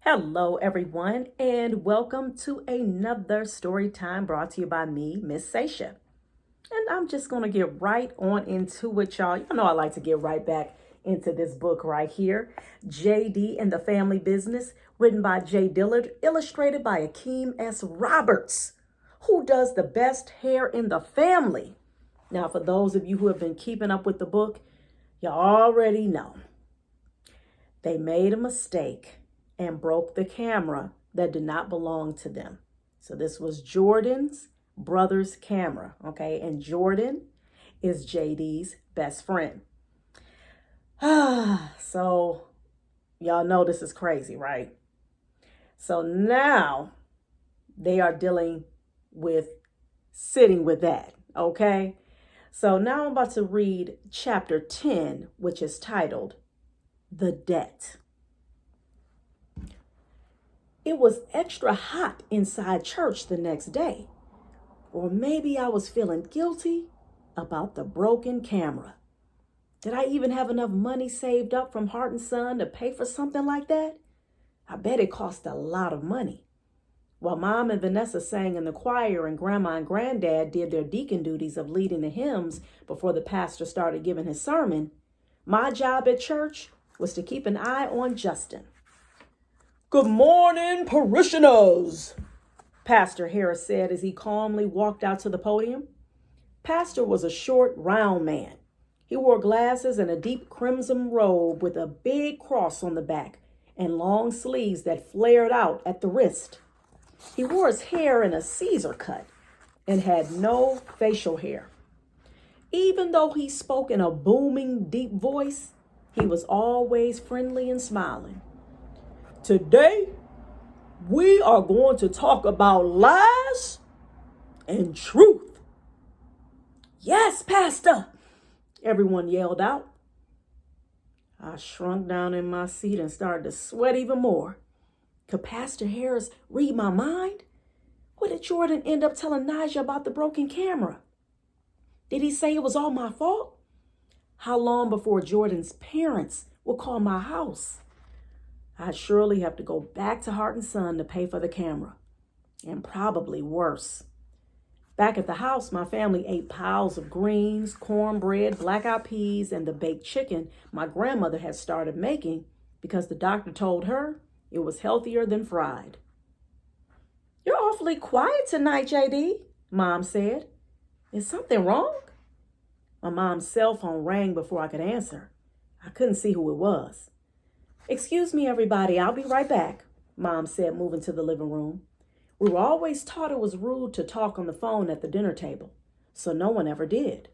Hello, everyone, and welcome to another story time brought to you by me, Miss Seisha. And I'm just going to get right on into it, y'all. You know I like to get right back into this book right here, J.D. and the Family Business, written by J. Dillard, illustrated by Akeem S. Roberts, who does the best hair in the family. Now, for those of you who have been keeping up with the book, you already know they made a mistake and broke the camera that did not belong to them. So this was Jordan's brother's camera, okay? And Jordan is JD's best friend. So y'all know this is crazy, right? So now they are dealing with sitting with that, okay? So now I'm about to read chapter 10, which is titled The Debt. It was extra hot inside church the next day. Or maybe I was feeling guilty about the broken camera. Did I even have enough money saved up from Hart and Son to pay for something like that? I bet it cost a lot of money. While Mom and Vanessa sang in the choir and Grandma and Granddad did their deacon duties of leading the hymns before the pastor started giving his sermon, my job at church was to keep an eye on Justin. "Good morning, parishioners," Pastor Harris said as he calmly walked out to the podium. Pastor was a short, round man. He wore glasses and a deep crimson robe with a big cross on the back and long sleeves that flared out at the wrist. He wore his hair in a Caesar cut and had no facial hair. Even though he spoke in a booming, deep voice, he was always friendly and smiling. "Today, we are going to talk about lies and truth." "Yes, Pastor," everyone yelled out. I shrunk down in my seat and started to sweat even more. Could Pastor Harris read my mind? What did Jordan end up telling Naija about the broken camera? Did he say it was all my fault? How long before Jordan's parents would call my house? I'd surely have to go back to Hart and Son to pay for the camera. And probably worse. Back at the house, my family ate piles of greens, cornbread, black-eyed peas, and the baked chicken my grandmother had started making because the doctor told her it was healthier than fried. "You're awfully quiet tonight, JD," Mom said. "Is something wrong?" My mom's cell phone rang before I could answer. I couldn't see who it was. "Excuse me, everybody, I'll be right back," Mom said, moving to the living room. We were always taught it was rude to talk on the phone at the dinner table, so no one ever did.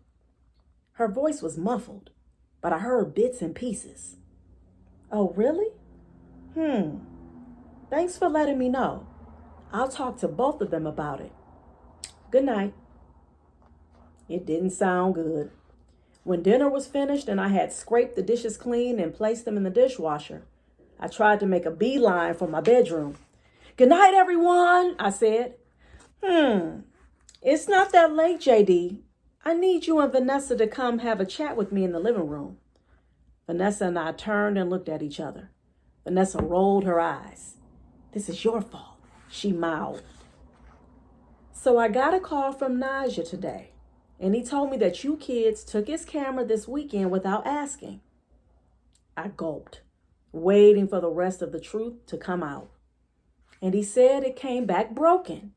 Her voice was muffled, but I heard bits and pieces. "Oh, really? Thanks for letting me know. I'll talk to both of them about it. Good night." It didn't sound good. When dinner was finished and I had scraped the dishes clean and placed them in the dishwasher, I tried to make a beeline for my bedroom. "Good night, everyone," I said. It's not that late, JD. I need you and Vanessa to come have a chat with me in the living room." Vanessa and I turned and looked at each other. Vanessa rolled her eyes. "This is your fault," she mouthed. "So I got a call from Naija today, and he told me that you kids took his camera this weekend without asking." I gulped, waiting for the rest of the truth to come out. "And he said it came back broken.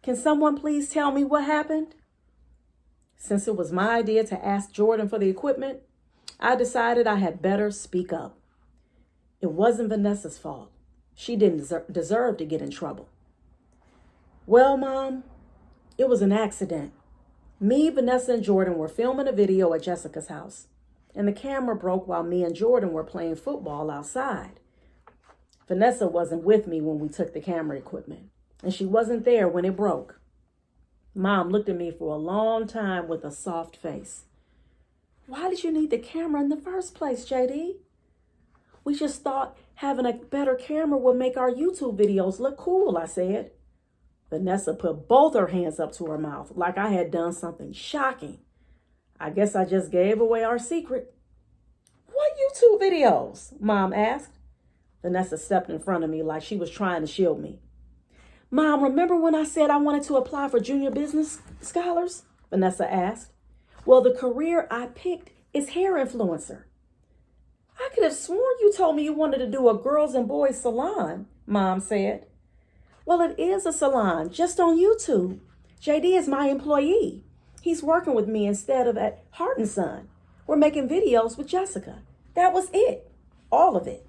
Can someone please tell me what happened?" Since it was my idea to ask Jordan for the equipment, I decided I had better speak up. It wasn't Vanessa's fault. She didn't deserve to get in trouble. "Well, Mom, it was an accident. Me, Vanessa, and Jordan were filming a video at Jessica's house, and the camera broke while me and Jordan were playing football outside. Vanessa wasn't with me when we took the camera equipment, and she wasn't there when it broke." Mom looked at me for a long time with a soft face. "Why did you need the camera in the first place, JD?" "We just thought having a better camera would make our YouTube videos look cool," I said. Vanessa put both her hands up to her mouth like I had done something shocking. I guess I just gave away our secret. "What YouTube videos?" Mom asked. Vanessa stepped in front of me like she was trying to shield me. Mom, remember when I said I wanted to apply for junior business scholars? Vanessa asked. Well, the career I picked is hair influencer. I could have sworn you told me you wanted to do a girls and boys salon, Mom said. Well, it is a salon, just on YouTube. JD is my employee. He's working with me instead of at Hart and Son. We're making videos with Jessica. That was it. All of it.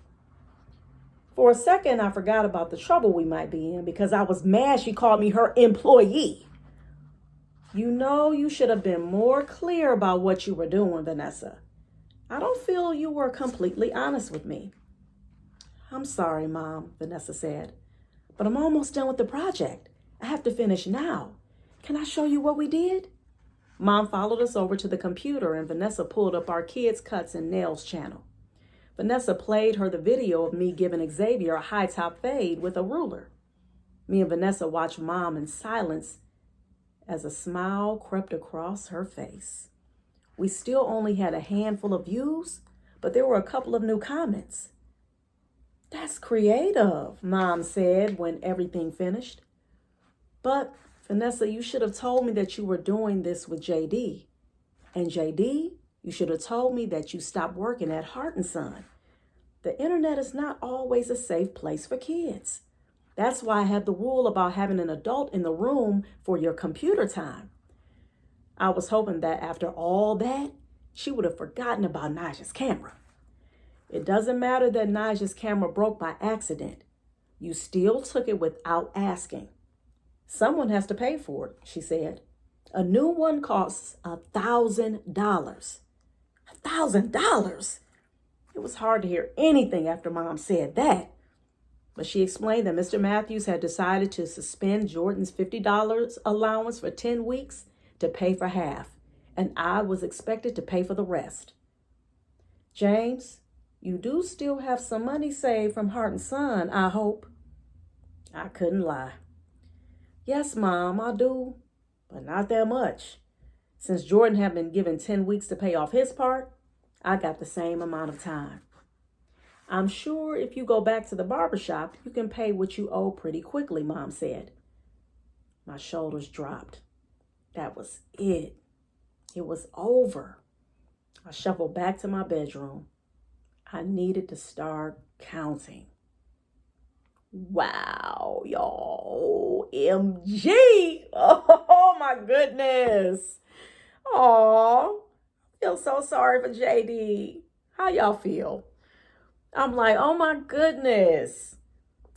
For a second, I forgot about the trouble we might be in because I was mad she called me her employee. You know, you should have been more clear about what you were doing, Vanessa. I don't feel you were completely honest with me. I'm sorry, Mom, Vanessa said, but I'm almost done with the project. I have to finish now. Can I show you what we did? Mom followed us over to the computer and Vanessa pulled up our Kids Cuts and Nails channel. Vanessa played her the video of me giving Xavier a high top fade with a ruler. Me and Vanessa watched Mom in silence as a smile crept across her face. We still only had a handful of views, but there were a couple of new comments. That's creative, Mom said when everything finished. But, Vanessa, you should have told me that you were doing this with JD. And JD, you should have told me that you stopped working at Hart and Son. The internet is not always a safe place for kids. That's why I have the rule about having an adult in the room for your computer time. I was hoping that after all that, she would have forgotten about Naija's camera. It doesn't matter that Naija's camera broke by accident. You still took it without asking. Someone has to pay for it, she said. A new one costs $1,000. $1,000? It was hard to hear anything after Mom said that. But she explained that Mr. Matthews had decided to suspend Jordan's $50 allowance for 10 weeks to pay for half, and I was expected to pay for the rest. James, you do still have some money saved from Hart and Son, I hope. I couldn't lie. Yes, Mom, I do, but not that much. Since Jordan had been given 10 weeks to pay off his part, I got the same amount of time. I'm sure if you go back to the barbershop, you can pay what you owe pretty quickly, Mom said. My shoulders dropped. That was it. It was over. I shuffled back to my bedroom. I needed to start counting. Wow, y'all. MG. Oh, my goodness. Aw, I feel so sorry for JD. How y'all feel? I'm like, oh, my goodness.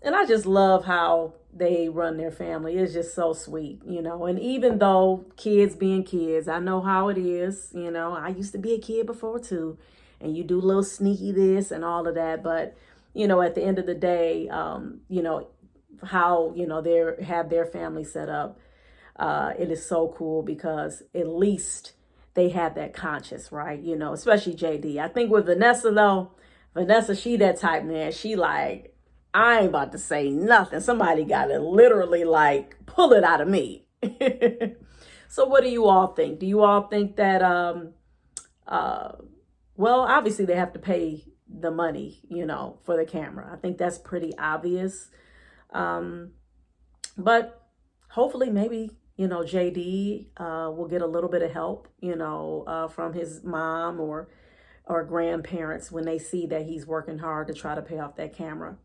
And I just love how they run their family. It's just so sweet, you know. And even though kids being kids, I know how it is. You know, I used to be a kid before, too. And you do a little sneaky this and all of that. But you know, at the end of the day, you know, how, you know, they have their family set up. It is so cool because at least they have that conscience, right? You know, especially JD. I think with Vanessa, though, Vanessa, she that type, man. She like, I ain't about to say nothing. Somebody got to literally like pull it out of me. So what do you all think? Do you all think that, well, obviously they have to pay the money, you know, for the camera. I think that's pretty obvious. But hopefully maybe, you know, JD will get a little bit of help, you know, from his mom or grandparents when they see that he's working hard to try to pay off that camera.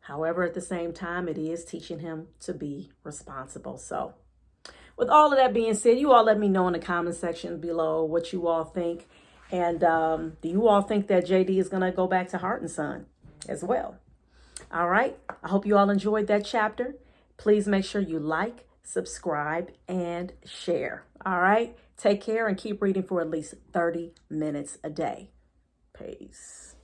However, at the same time, it is teaching him to be responsible. So with all of that being said, you all let me know in the comment section below what you all think. And do you all think that JD is going to go back to Hart and Son as well? All right. I hope you all enjoyed that chapter. Please make sure you like, subscribe, and share. All right. Take care and keep reading for at least 30 minutes a day. Peace.